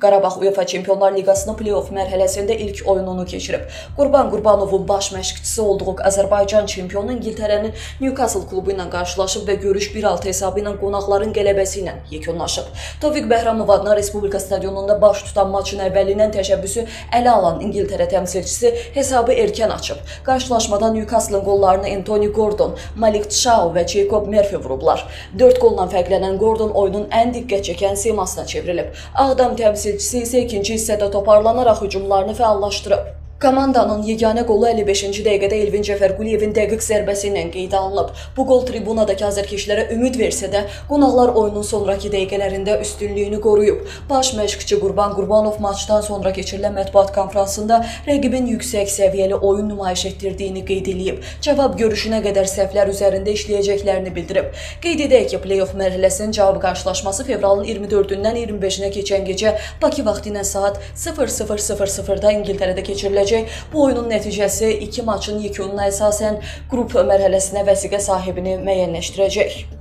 Qarabağ UEFA Çempionlar Liqasının play-off mərhələsində ilk oyununu keçirib. Qurban Qurbanovun baş məşqçisi olduğu Azərbaycan çempionu İngiltərənin Newcastle klubu ilə qarşılaşıb və görüş 1-6 hesabı ilə qonaqların qələbəsi ilə yekunlaşıb. Tofiq Bəhramov adına Respublika stadionunda baş tutan maçın əvvəlindən təşəbbüsü ələ alan İngiltərə təmsilçisi hesabı erkən açıb. Qarşılaşmada Newcastle-ın qollarını Anthony Gordon, Malik Tchao və Jacob Murphy vurublar. 4 qolla fərqlənən Gordon oyunun ən diqqət çəkən simasına çevrilib. Ağdam təmsilçisi isə ikinci hissədə toparlanaraq hücumlarını fəallaşdırıb. Komandanın yeganə qolu 55-ci dəqiqədə Elvin Cəfərquliyevin dəqiq zərbəsi ilə qeydə alınıb. Bu qol tribunadakı azərkeşlərə ümid versə də, qonaqlar oyunun sonraki dəqiqələrində üstünlüyünü qoruyub. Baş məşqçi Qurban Qurbanov maçdan sonra keçirilən mətbuat konfransında rəqibin yüksək səviyyəli oyun nümayiş etdirdiyini qeyd edib. Cavab görüşünə qədər səhvlər üzərində işləyəcəklərini bildirib. Qeyd edək ki, play-off mərhələsinin cavab qarşılaşması fevralın 24-dən 25-nə keçən gecə Bakı vaxtı ilə saat 00:00-da İngiltərədə keçiriləcək. Bu oyunun nəticəsi 2 maçın yekununa əsasən qrup mərhələsinə vəsiqə sahibini müəyyənləşdirəcək.